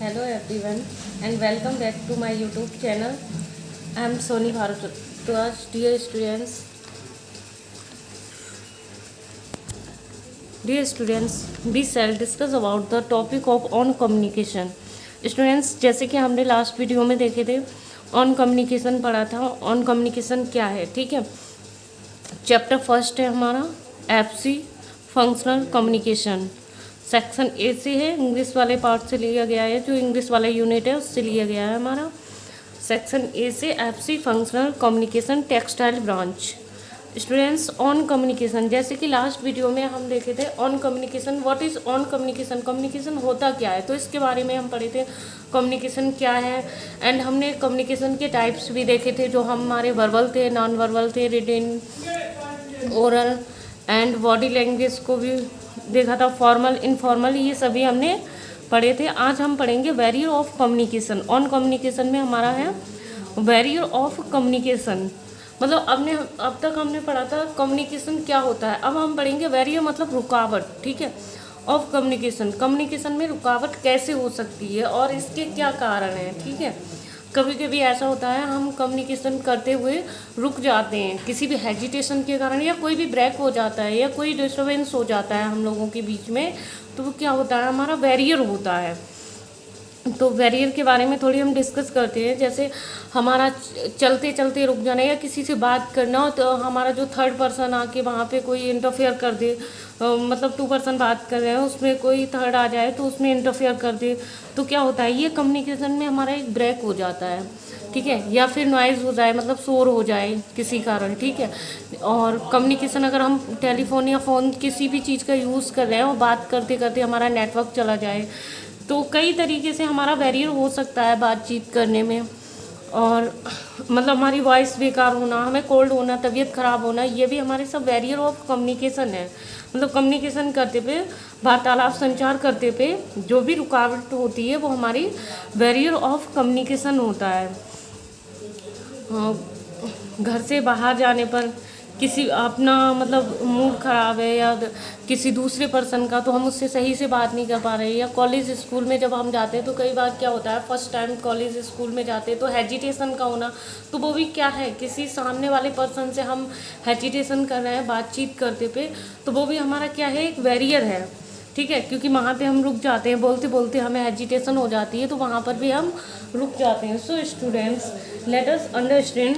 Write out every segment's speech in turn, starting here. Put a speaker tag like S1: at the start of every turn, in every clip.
S1: Hello everyone and welcome back to my YouTube channel. I am Soni Bharadwaj. Dear students, we shall discuss about the topic of on communication. Students, जैसे कि हमने last video में देखे थे on communication पढ़ा था. On communication क्या है, ठीक है. चैप्टर फर्स्ट है हमारा FC functional communication. Section A से है, इंग्लिश वाले पार्ट से लिया गया है, जो इंग्लिश वाला यूनिट है उससे लिया गया है हमारा. सेक्शन ए से FC functional communication textile branch. Students, on communication जैसे कि लास्ट वीडियो में हम देखे थे on communication. What is on communication, communication होता क्या है, तो इसके बारे में हम पढ़े थे कम्युनिकेशन क्या है. एंड हमने कम्युनिकेशन के टाइप्स भी देखे थे, जो हमारे वर्बल थे, नॉन वर्बल थे, written, oral and body language को भी देखा था, फॉर्मल इनफॉर्मल, ये सभी हमने पढ़े थे. आज हम पढ़ेंगे barrier of communication. On communication में हमारा है बैरियर ऑफ कम्युनिकेशन. मतलब अब तक हमने पढ़ा था कम्युनिकेशन क्या होता है, अब हम पढ़ेंगे बैरियर मतलब रुकावट, ठीक है, ऑफ कम्युनिकेशन. कम्युनिकेशन में रुकावट कैसे हो सकती है और इसके क्या कारण हैं, ठीक है. कभी कभी ऐसा होता है हम कम्युनिकेशन करते हुए रुक जाते हैं किसी भी हेजिटेशन के कारण, या कोई भी ब्रेक हो जाता है या कोई डिस्टर्बेंस हो जाता है हम लोगों के बीच में, तो वो क्या होता है, हमारा बैरियर होता है. तो बैरियर के बारे में थोड़ी हम डिस्कस करते हैं. जैसे हमारा चलते चलते रुक जाना या किसी से बात करना हो, तो हमारा जो थर्ड पर्सन आके वहाँ पे कोई इंटरफेयर कर दे, मतलब टू पर्सन बात कर रहे हैं उसमें कोई थर्ड आ जाए तो उसमें इंटरफेयर कर दे, तो क्या होता है, ये कम्युनिकेशन में हमारा एक ब्रेक हो जाता है, ठीक है. या फिर नॉइज़ हो जाए, मतलब शोर हो जाए किसी कारण, ठीक है. और कम्युनिकेशन अगर हम टेलीफोन या फ़ोन किसी भी चीज़ का यूज़ कर रहे हैं और बात करते करते हमारा नेटवर्क चला जाए, तो कई तरीके से हमारा बैरियर हो सकता है बातचीत करने में. और मतलब हमारी वॉइस बेकार होना, हमें कोल्ड होना, तबीयत ख़राब होना, ये भी हमारे सब बैरियर ऑफ कम्युनिकेशन है. मतलब कम्युनिकेशन करते पे, वार्तालाप संचार करते पे जो भी रुकावट होती है वो हमारी बैरियर ऑफ कम्युनिकेशन होता है. घर से बाहर जाने पर किसी अपना मतलब मूड ख़राब है या किसी दूसरे पर्सन का, तो हम उससे सही से बात नहीं कर पा रहे. या कॉलेज स्कूल में जब हम जाते हैं तो कई बार क्या होता है, फर्स्ट टाइम कॉलेज स्कूल में जाते हैं तो हेजिटेशन का होना, तो वो भी क्या है, किसी सामने वाले पर्सन से हम हेजिटेशन कर रहे हैं बातचीत करते पे, तो वो भी हमारा क्या है, एक बैरियर है, ठीक है. क्योंकि वहाँ पे हम रुक जाते हैं, बोलते बोलते हमें एजिटेशन हो जाती है, तो वहाँ पर भी हम रुक जाते हैं. So students, let us understand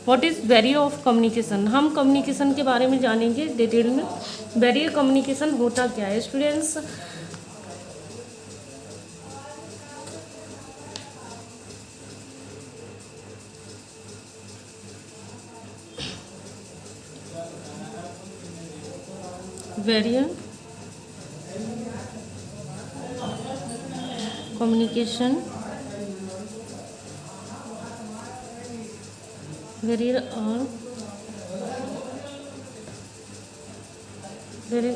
S1: what is barrier of communication. हम कम्युनिकेशन के बारे में जानेंगे डिटेल में. बैरियर कम्युनिकेशन होता क्या है students. Barrier communication, barrier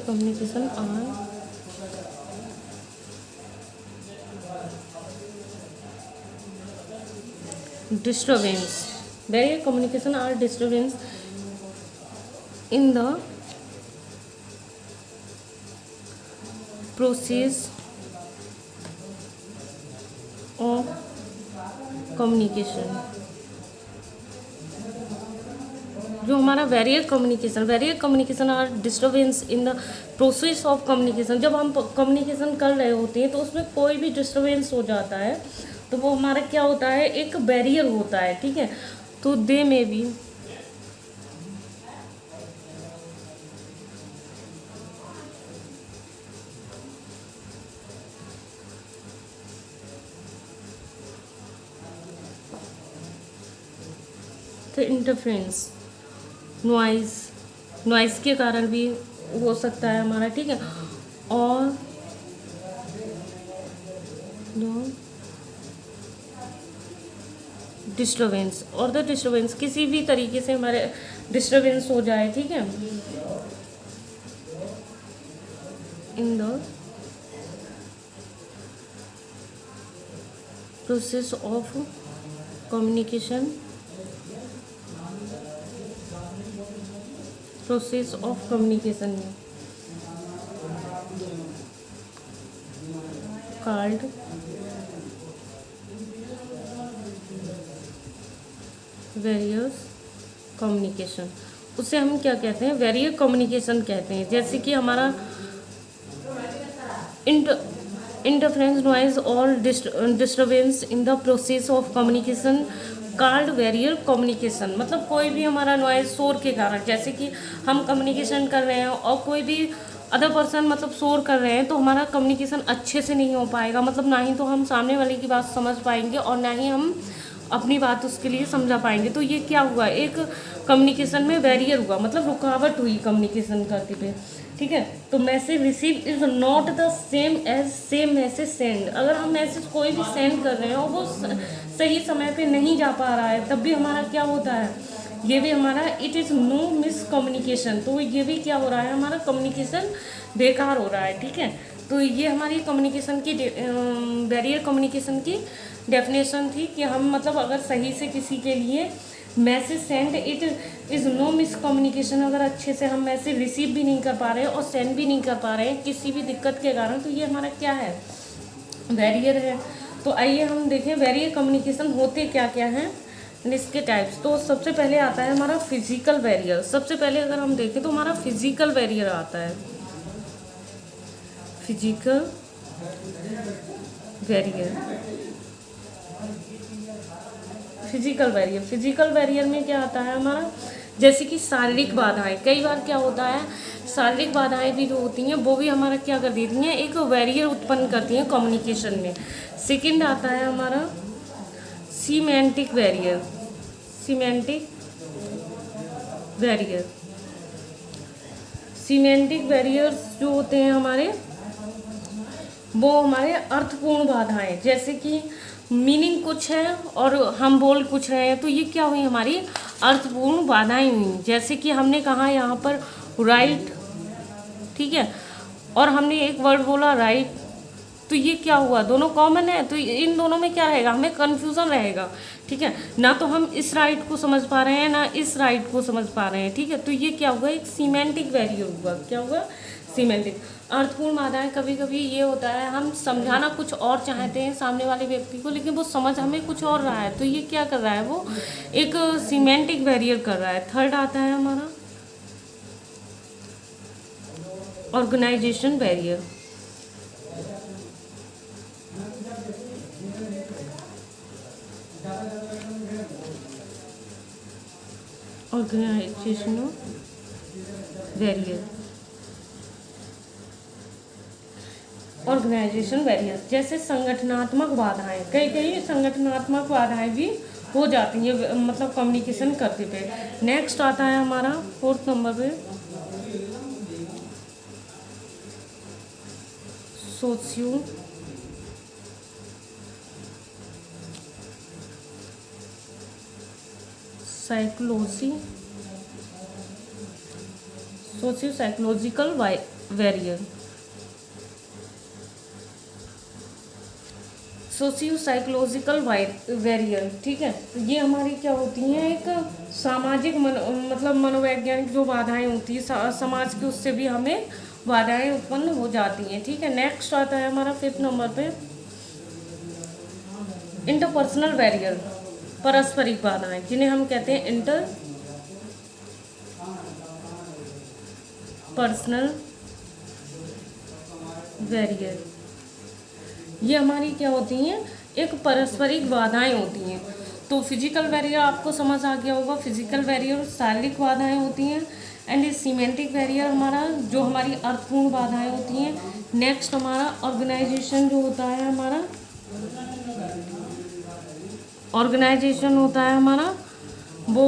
S1: communication are disturbance. Barrier communication are disturbance in the process of communication. जो हमारा barrier communication are disturbance in the process of communication. जब हम कम्युनिकेशन कर रहे होते हैं तो उसमें कोई भी डिस्टर्बेंस हो जाता है, तो वो हमारा क्या होता है, एक बैरियर होता है, ठीक है. तो दे में भी तो इंटरफेरेंस, नॉइज़ के कारण भी हो सकता है हमारा, ठीक है. और डिस्टर्बेंस किसी भी तरीके से हमारे डिस्टर्बेंस हो जाए, ठीक है, इन द प्रोसेस ऑफ कम्युनिकेशन, में called वेरियस कम्युनिकेशन, उसे हम क्या कहते हैं, वेरियर कम्युनिकेशन कहते हैं। जैसे कि हमारा इंटरफ्रेंस नॉइज और disturbance in the process of communication called barrier communication. मतलब कोई भी हमारा नॉइज, शोर के कारण, जैसे कि हम कम्युनिकेशन कर रहे हैं और कोई भी अदर पर्सन मतलब शोर कर रहे हैं, तो हमारा कम्युनिकेशन अच्छे से नहीं हो पाएगा। मतलब ना ही तो हम सामने वाले की बात समझ पाएंगे और ना ही हम अपनी बात उसके लिए समझा पाएंगे। तो ये क्या हुआ, एक कम्युनिकेशन में बैरियर हुआ, मतलब रुकावट हुई कम्युनिकेशन करते पे। ठीक है, तो message receive is not the same message send. अगर हम मैसेज कोई भी सेंड कर रहे हैं और वो सही समय पे नहीं जा पा रहा है, तब भी हमारा क्या होता है, ये भी हमारा it is no miscommunication. तो ये भी क्या हो रहा है, हमारा कम्युनिकेशन बेकार हो रहा है। ठीक है, तो ये हमारी कम्युनिकेशन की बैरियर कम्युनिकेशन की डेफिनेशन थी कि हम मतलब अगर सही से किसी के लिए message send, it is no miscommunication. अगर अच्छे से हम मैसेज रिसीव भी नहीं कर पा रहे और सेंड भी नहीं कर पा रहे हैं किसी भी दिक्कत के कारण, तो ये हमारा क्या है, बैरियर है। तो आइए हम देखें बैरियर कम्युनिकेशन होते क्या क्या हैं, इसके टाइप्स। तो सबसे पहले आता है हमारा फिजिकल बैरियर। सबसे पहले अगर हम देखें तो हमारा फिजिकल बैरियर आता है, फिजिकल बैरियर। फिजिकल बैरियर में क्या आता है हमारा, जैसे कि शारीरिक बाधाएं। कई बार क्या होता है, शारीरिक बाधाएं भी जो होती हैं वो भी हमारा क्या कर देती हैं, एक बैरियर उत्पन्न करती हैं कम्युनिकेशन में। सेकंड आता है हमारा semantic barrier. Semantic barrier, semantic barriers जो होते हैं हमारे, वो हमारे अर्थपूर्ण बाधाएं। जैसे कि मीनिंग कुछ है और हम बोल कुछ रहे हैं, तो ये क्या हुई, हमारी अर्थपूर्ण बाधाएं हुई। जैसे कि हमने कहा यहाँ पर राइट, ठीक है, और हमने एक वर्ड बोला राइट, तो ये क्या हुआ, दोनों कॉमन है, तो इन दोनों में क्या रहेगा, हमें कन्फ्यूज़न रहेगा। ठीक है, ना तो हम इस राइट को समझ पा रहे हैं ना इस राइट को समझ पा रहे हैं। ठीक है, तो ये क्या हुआ, एक सीमेंटिक बैरियर हुआ। क्या हुआ, सीमेंटिक। अर्थपूर्ण बाधाएं, कभी कभी ये होता है हम समझाना कुछ और चाहते हैं सामने वाले व्यक्ति को, लेकिन वो समझ हमें कुछ और रहा है, तो ये क्या कर रहा है, वो एक सीमेंटिक बैरियर कर रहा है। थर्ड आता है हमारा organisation barrier. Organisational barrier, organisation barrier जैसे संगठनात्मक बाधाएं। कई कई संगठनात्मक बाधाएं भी हो जाती हैं मतलब कम्युनिकेशन करते पे। नेक्स्ट आता है हमारा फोर्थ नंबर पे socio psychology, socio psychological barrier. Socio psychological barrier, ठीक है, तो ये हमारी क्या होती हैं, एक सामाजिक मतलब मनोवैज्ञानिक जो बाधाएं होती है समाज के, उससे भी हमें बाधाएं उत्पन्न हो जाती हैं। ठीक है, नेक्स्ट आता है हमारा फिफ्थ नंबर पे इंटरपर्सनल बैरियर, पारस्परिक बाधाएं, जिन्हें हम कहते हैं इंटर पर्सनल बैरियर। ये हमारी क्या होती हैं, एक पारस्परिक बाधाएं होती हैं। तो फिजिकल बैरियर आपको समझ आ गया होगा, फिजिकल बैरियर शारीरिक बाधाएं होती हैं, एंड सीमेंटिक बैरियर हमारा जो हमारी अर्थपूर्ण बाधाएं होती हैं। नेक्स्ट हमारा ऑर्गेनाइजेशन जो होता है हमारा, ऑर्गेनाइजेशन होता है हमारा वो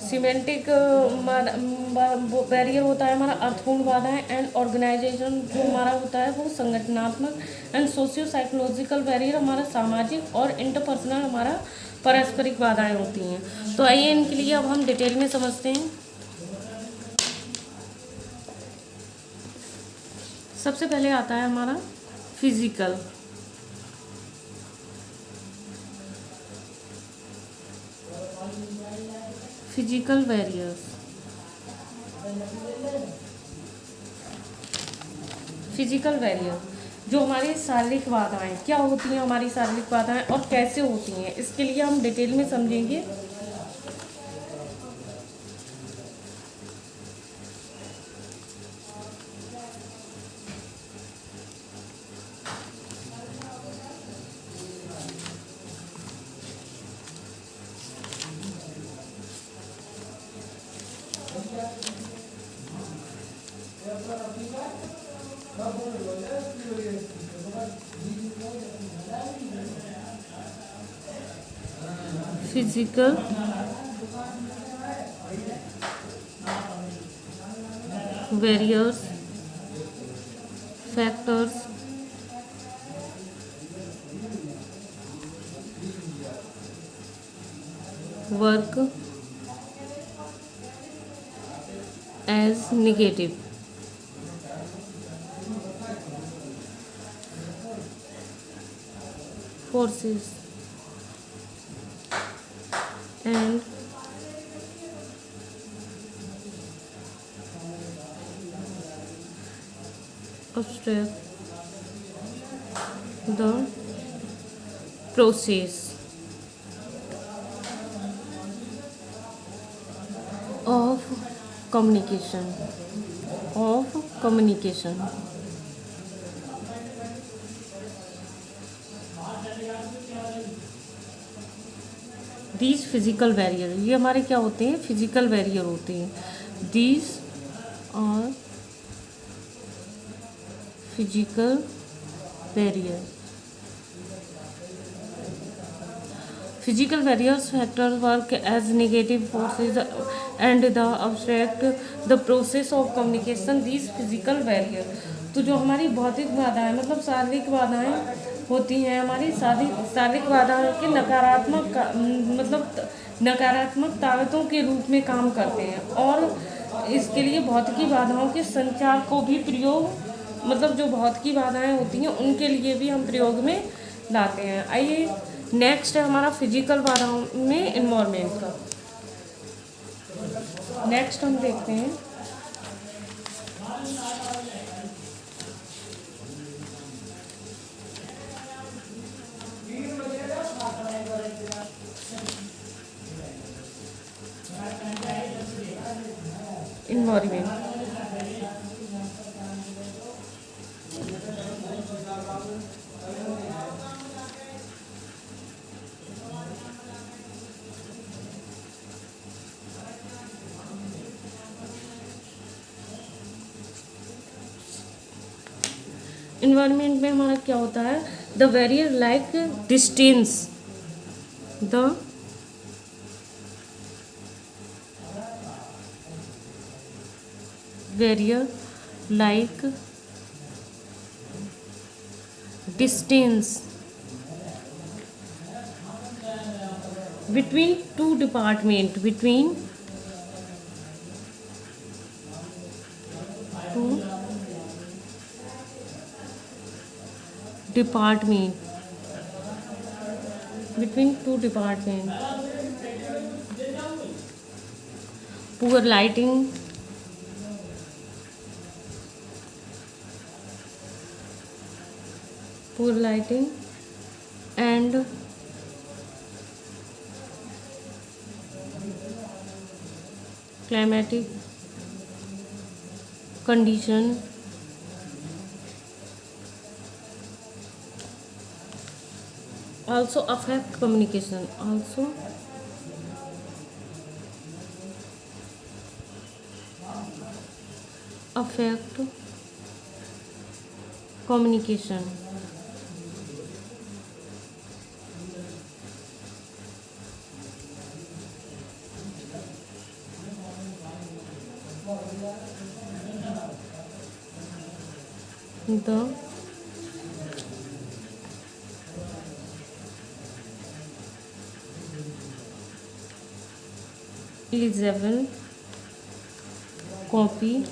S1: सीमेंटिक बैरियर होता है हमारा अर्थपूर्ण बाधाएं, एंड ऑर्गेनाइजेशन जो हमारा होता है वो संगठनात्मक, एंड सोशियो साइकोलॉजिकल बैरियर हमारा सामाजिक, और इंटरपर्सनल हमारा पारस्परिक बाधाएं होती हैं। तो आइए इनके लिए अब हम डिटेल में समझते हैं। सबसे पहले आता है हमारा physical. Physical barriers, physical barrier, जो हमारी शारीरिक बाधाएं क्या होती हैं, हमारी शारीरिक बाधाएं और कैसे होती हैं, इसके लिए हम डिटेल में समझेंगे। Physical barriers, factors work as negative forces and obstruct the process of communication. These physical barrier, ये हमारे क्या होते हैं, फिजिकल बैरियर होते हैं. These are physical barrier. Physical barriers factors work as negative forces and the obstruct the process of communication. These physical barrier, तो जो हमारी भौतिक बाधाएं मतलब शारीरिक बाधाएं होती हैं, हमारी शारीरिक बाधाओं के मतलब नकारात्मक ताकतों के रूप में काम करते हैं और इसके लिए भौतिकी बाधाओं के संचार को भी प्रयोग मतलब जो भौतिकी बाधाएं होती हैं उनके लिए भी हम प्रयोग में लाते हैं. आइए नेक्स्ट है हमारा फिजिकल बाधाओं में इन्वायरमेंट का. नेक्स्ट हम देखते हैं इन्वायरमेंट. इन्वायरमेंट में हमारा क्या होता है, the barrier like distance, the barrier like distance between two department, between two department, between two department. Poor lighting, poor lighting and climatic condition also affect communication, also affect communication. The Elizabeth copy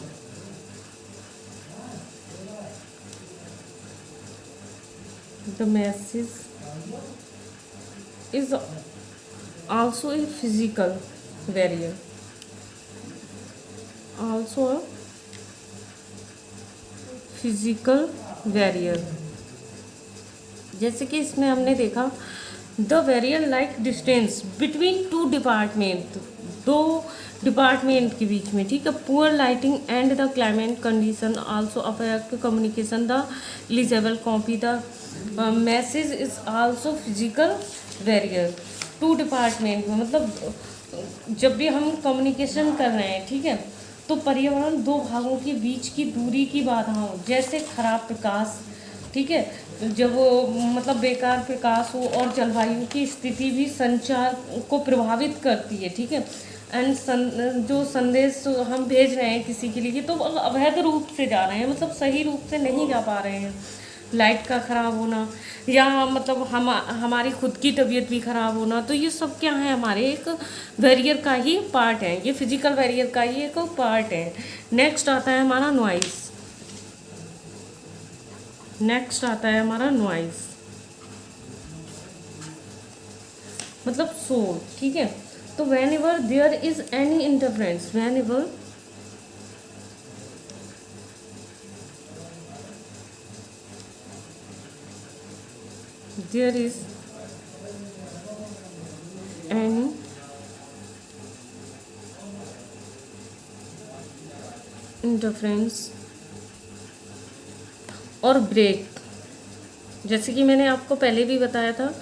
S1: the message is also a physical barrier, also a physical barrier. जैसे कि इसमें हमने देखा the barrier like distance between two department, दो department के बीच में, ठीक है। Poor lighting and the climate condition also affect communication the eligible copy the message is also physical barrier. Two department में मतलब जब भी हम कम्युनिकेशन कर रहे हैं, ठीक है, तो पर्यावरण दो भागों के बीच की दूरी की बाधाओं, जैसे खराब प्रकाश, ठीक है, जब वो मतलब बेकार प्रकाश हो, और जलवायु की स्थिति भी संचार को प्रभावित करती है, ठीक है। एंड जो संदेश हम भेज रहे हैं किसी के लिए तो अवैध रूप से जा रहे हैं, मतलब सही रूप से नहीं जा पा रहे हैं। लाइट का ख़राब होना या मतलब हमारी खुद की तबीयत भी ख़राब होना, तो ये सब क्या है, हमारे एक बैरियर का ही पार्ट है, ये फिजिकल बैरियर का ही एक पार्ट है। नेक्स्ट आता है हमारा नॉइस। नेक्स्ट आता है हमारा नॉइस मतलब शोर, ठीक है। तो whenever there is any interference, whenever there is any interference और ब्रेक, जैसे कि मैंने आपको पहले भी बताया था,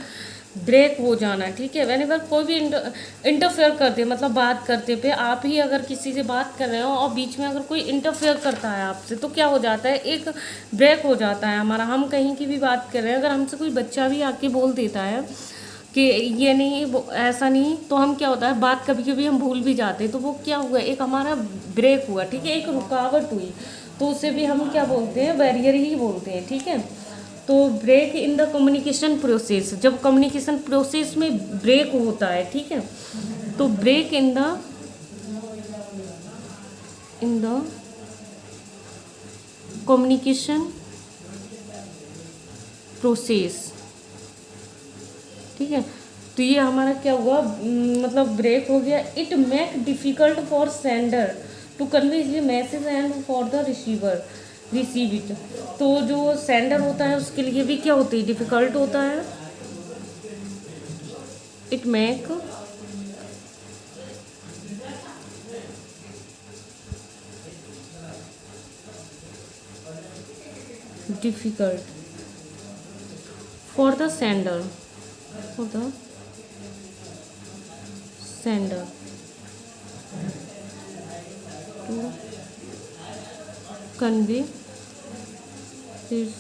S1: ब्रेक हो जाना, ठीक है। वेन एवर कोई भी इंटरफेयर कर दे, मतलब बात करते पे आप ही अगर किसी से बात कर रहे हो और बीच में अगर कोई इंटरफेयर करता है आपसे, तो क्या हो जाता है, एक ब्रेक हो जाता है हमारा। हम कहीं की भी बात कर रहे हैं, अगर हमसे कोई बच्चा भी आके बोल देता है कि ये नहीं ऐसा नहीं, तो हम क्या होता है, बात कभी कभी हम भूल भी जाते हैं, तो वो क्या हुआ, एक हमारा ब्रेक हुआ, ठीक है, एक रुकावट हुई, तो उसे भी हम क्या बोलते हैं, बैरियर ही बोलते हैं, ठीक है। तो break in the communication process, जब कम्युनिकेशन प्रोसेस में ब्रेक होता है, ठीक है, तो break in the communication process, ठीक है। तो ये हमारा क्या हुआ, मतलब ब्रेक हो गया। It make difficult for sender to convey the message and for the receiver receive it. तो जो सेंडर होता है उसके लिए भी क्या होती है, डिफिकल्ट होता है। It make difficult for the sender to convey this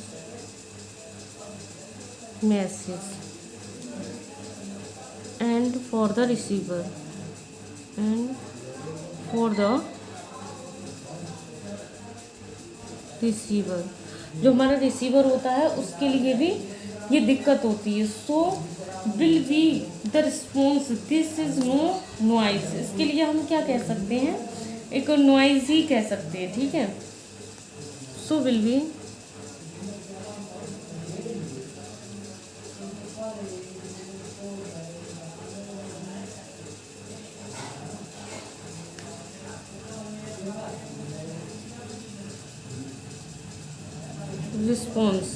S1: message and for the receiver जो हमारा रिसीवर होता है उसके लिए भी ये दिक्कत होती है। So will be the response this is no noise, इसके लिए हम क्या कह सकते हैं, एक नॉइज ही कह सकते हैं, ठीक है। So will B response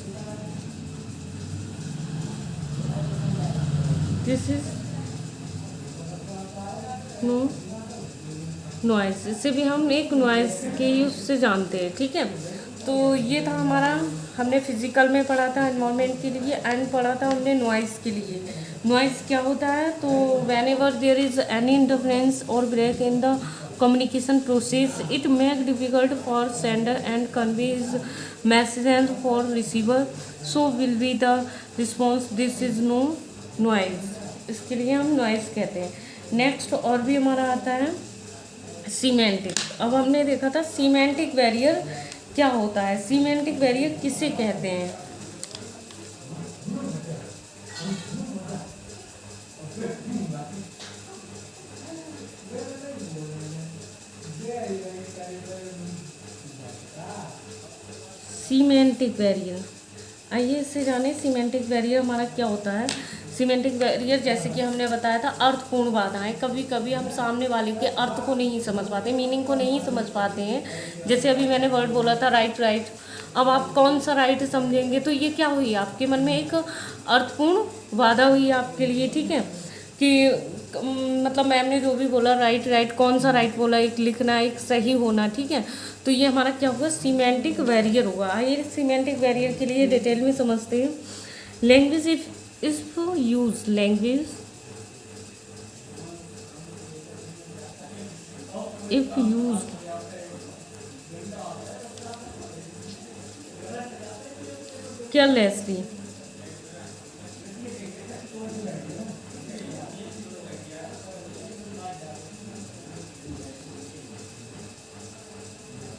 S1: this is no noise, इससे भी हम एक नॉइस के यूज से जानते हैं, ठीक है। तो ये था हमारा, हमने फिजिकल में पढ़ा था एनवायरनमेंट के लिए, एंड पढ़ा था हमने नॉइस के लिए। नॉइस क्या होता है, तो whenever there is any interference और break in the communication process it make difficult for sender and conveys message for receiver, so will be the response this is no noise, इसके लिए हम noise कहते हैं। Next और भी हमारा आता है सीमेंटिक। अब हमने देखा था सीमेंटिक बैरियर क्या होता है, सीमेंटिक बैरियर किसे कहते हैं। सीमेंटिक बैरियर, आइए इससे जाने सीमेंटिक बैरियर हमारा क्या होता है। सीमेंटिक बैरियर जैसे कि हमने बताया था अर्थपूर्ण बाधाएं, कभी कभी हम सामने वाले के अर्थ को नहीं समझ पाते, मीनिंग को नहीं समझ पाते हैं। जैसे अभी मैंने वर्ड बोला था राइट राइट, अब आप कौन सा राइट समझेंगे, तो ये क्या हुई आपके मन में एक अर्थपूर्ण बाधा हुई आपके लिए, ठीक है। कि मतलब मैम ने जो भी बोला राइट राइट, कौन सा राइट बोला, एक लिखना एक सही होना, ठीक है। तो ये हमारा क्या हुआ, सीमेंटिक बैरियर हुआ। आइए सीमेंटिक बैरियर के लिए डिटेल में समझते हैं। Language if use, language if use carelessly,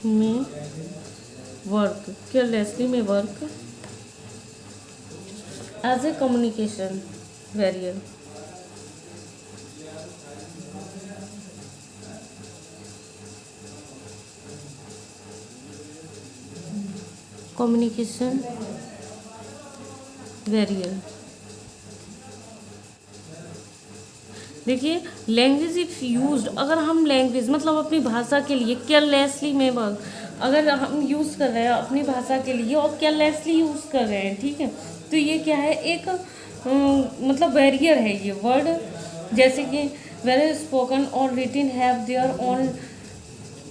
S1: may work, carelessly may work as a communication barrier. Communication barrier, देखिए लैंग्वेज इफ यूज्ड, अगर हम लैंग्वेज मतलब अपनी भाषा के लिए केयरलेसली में वर्क, अगर हम यूज़ कर रहे हैं अपनी भाषा के लिए और केयरलेसली यूज़ कर रहे हैं, ठीक है, तो ये क्या है, एक मतलब बैरियर है ये वर्ड। जैसे कि वेर स्पोकन और written have their own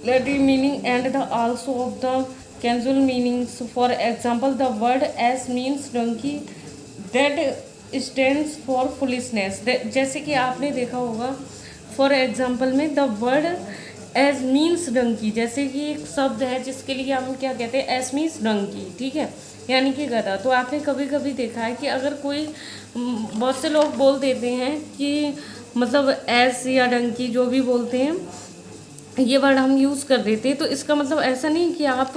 S1: literal meaning and the also of the casual meanings. For example the word ass means donkey that stands for foolishness. जैसे कि आपने देखा होगा फॉर एग्जाम्पल में the word ass means donkey, जैसे कि एक शब्द है जिसके लिए हम क्या कहते हैं, एस मीन्स डंकी, ठीक है, यानी कि गधा। तो आपने कभी कभी देखा है कि अगर कोई बहुत से लोग बोल देते हैं कि मतलब एस या डंकी जो भी बोलते हैं, ये वर्ड हम यूज़ कर देते हैं, तो इसका मतलब ऐसा नहीं कि आप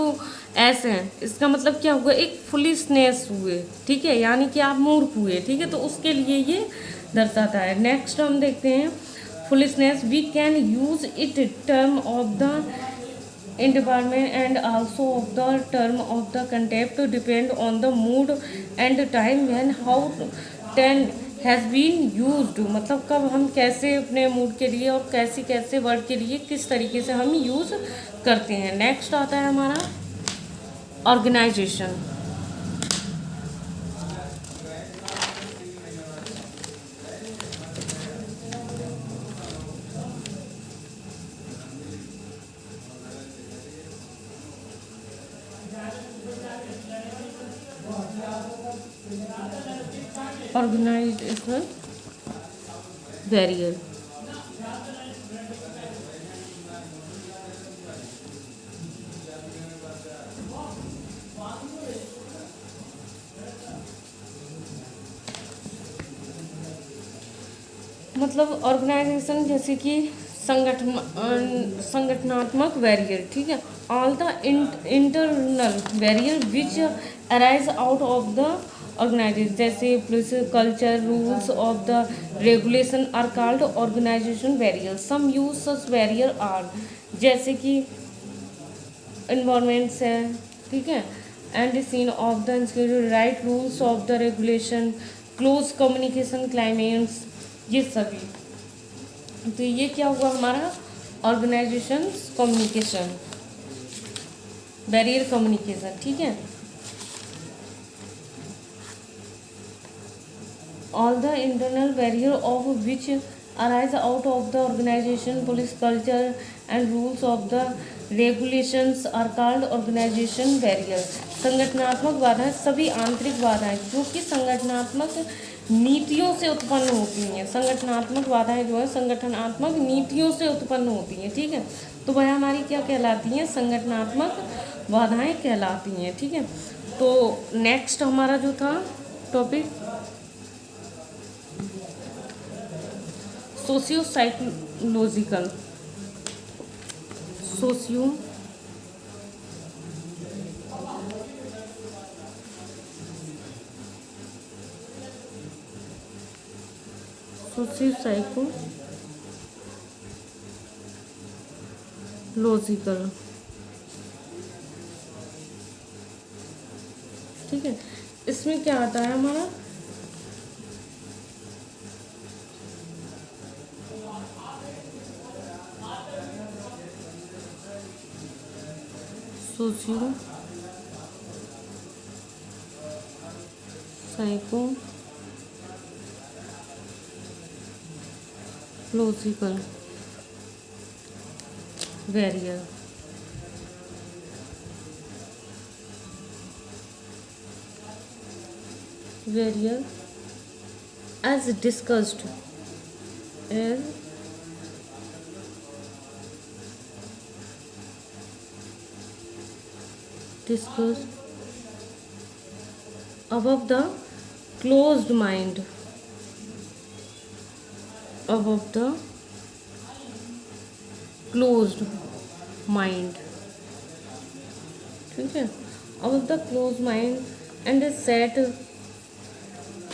S1: ऐसे हैं, इसका मतलब क्या हुआ, एक फुलिशनेस हुए, ठीक है, यानी कि आप मूर्ख हुए, ठीक है, तो उसके लिए ये दर्शाता है। नेक्स्ट हम देखते हैं foolishness, we can use it term of the environment and also of the term of the contempt depend on the mood and time when how ten has been used, मतलब कब हम कैसे अपने मूड के लिए और कैसे कैसे वर्ड के लिए किस तरीके से हम यूज़ करते हैं। नेक्स्ट आता है हमारा ऑर्गेनाइजेशन। ऑर्गेनाइजेशन बैरियर, मतलब ऑर्गेनाइजेशन जैसे कि संगठनात्मक बैरियर, ठीक है, all the internal barrier which arise out of the organisation, जैसे culture rules of the regulation are called organisation barrier. Some use such barrier are, जैसे कि इन्वायरमेंट्स है, ठीक है, and seen of the right rules of the regulation, close communication climates, ये सभी। तो ये क्या हुआ हमारा ऑर्गेनाइजेशन कम्युनिकेशन बैरियर कम्युनिकेशन, ठीक है। All the internal barrier of which arise out of the organisation police culture and rules of the regulations are called organisation barrier. संगठनात्मक बाधाएं सभी आंतरिक बाधाएं जो कि संगठनात्मक नीतियों से उत्पन्न होती हैं। संगठनात्मक बाधाएं जो है संगठनात्मक नीतियों से उत्पन्न होती हैं, ठीक है, तो वह हमारी क्या कहलाती हैं, संगठनात्मक बाधाएं कहलाती हैं, ठीक है। तो नेक्स्ट हमारा जो था topic socio psychological, socio psychological, ठीक है। इसमें क्या आता है हमारा socio psychological barrier. Barrier as discussed as discussed above the closed mind, above the closed mind, ठीक है, above the closed mind and a set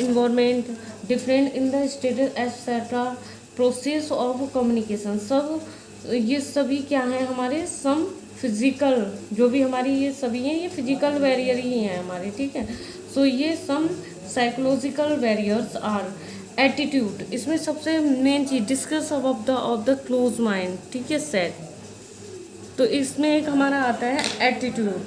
S1: environment different in the status etc process of communication। सब ये सभी क्या है हमारे some physical, जो भी हमारी ये सभी हैं ये फिजिकल बैरियर ही हैं हमारे, ठीक है। सो ये सम साइकोलॉजिकल बैरियर्स आर एटीट्यूड, इसमें सबसे मेन चीज discuss of the close mind, ठीक है, सेट। तो इसमें एक हमारा आता है एटीट्यूड,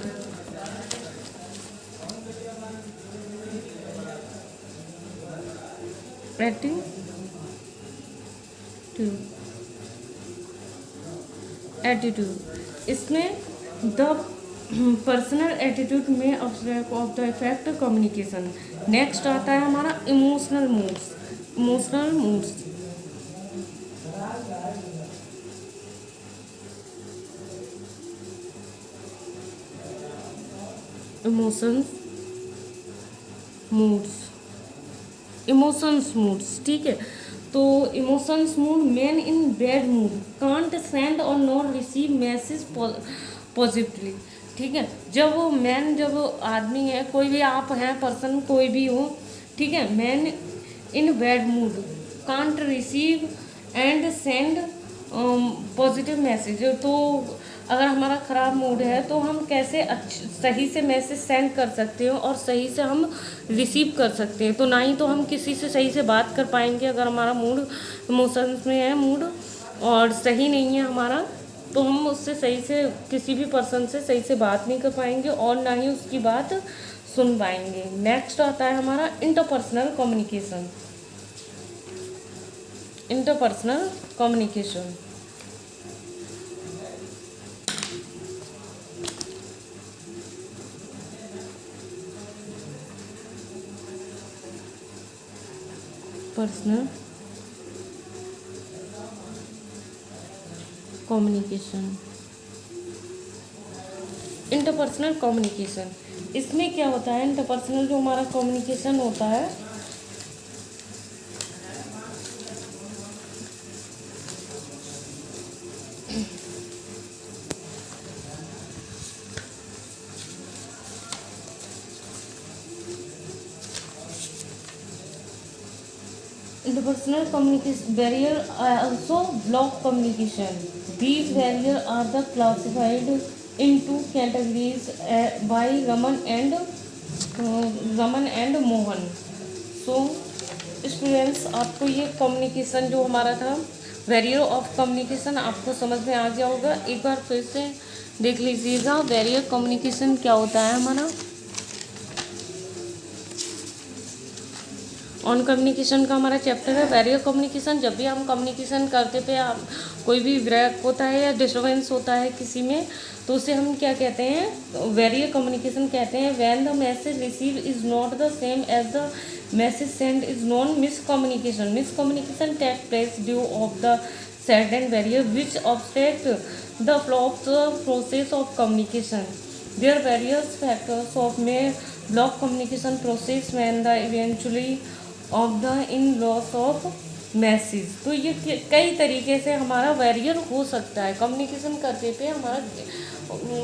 S1: एटीट्यूड इसमें द पर्सनल एटीट्यूड में of the effect communication. Next आता है हमारा emotional moods, emotional moods emotions moods, ठीक है। तो emotions mood man in bad mood can't send और नॉट रिसीव मैसेज पॉजिटिवली, ठीक है। जब वो मैन, जब आदमी है, कोई भी आप हैं पर्सन, कोई भी हो, ठीक है, man in bad mood can't receive and send positive message. तो अगर हमारा ख़राब मूड है तो हम कैसे सही से मैसेज सेंड कर सकते हैं और सही से हम रिसीव कर सकते हैं। तो ना ही तो हम किसी से सही से बात कर पाएंगे अगर हमारा मूड इमोशंस में है, मूड और सही नहीं है हमारा, तो हम उससे सही से किसी भी पर्सन से सही से बात नहीं कर पाएंगे और ना ही उसकी बात सुन पाएंगे। नेक्स्ट आता है हमारा interpersonal communication. Interpersonal communication personal communication, interpersonal communication, इसमें क्या होता है, इंटरपर्सनल जो हमारा कम्युनिकेशन होता है interpersonal communication barrier also block communication. These barriers are the classified into categories by Raman and Mohan. So students, आपको ये कम्युनिकेशन जो हमारा था, बैरियर ऑफ कम्युनिकेशन, आपको समझ में आ गया होगा। एक बार फिर से देख लीजिएगा बैरियर कम्युनिकेशन क्या होता है हमारा। ऑन कम्युनिकेशन का हमारा चैप्टर है बैरियर कम्युनिकेशन। जब भी हम कम्युनिकेशन करते पे कोई भी ब्रेक होता है या डिस्टर्बेंस होता है किसी में, तो उसे हम क्या कहते हैं, बैरियर कम्युनिकेशन कहते हैं। When the message receive is not the same as the message send is non miscommunication. Miscommunication take place due of the certain barrier which obstruct the flow of the process of communication. There are various factors of may block communication process when the eventually of the in loss of message. तो ये कई तरीके से हमारा barrier हो सकता है communication करते पे, हमारा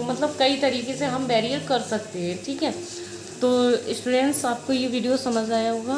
S1: मतलब कई तरीके से हम बैरियर कर सकते हैं, ठीक है। तो स्टूडेंट्स, आपको ये वीडियो समझ आया होगा।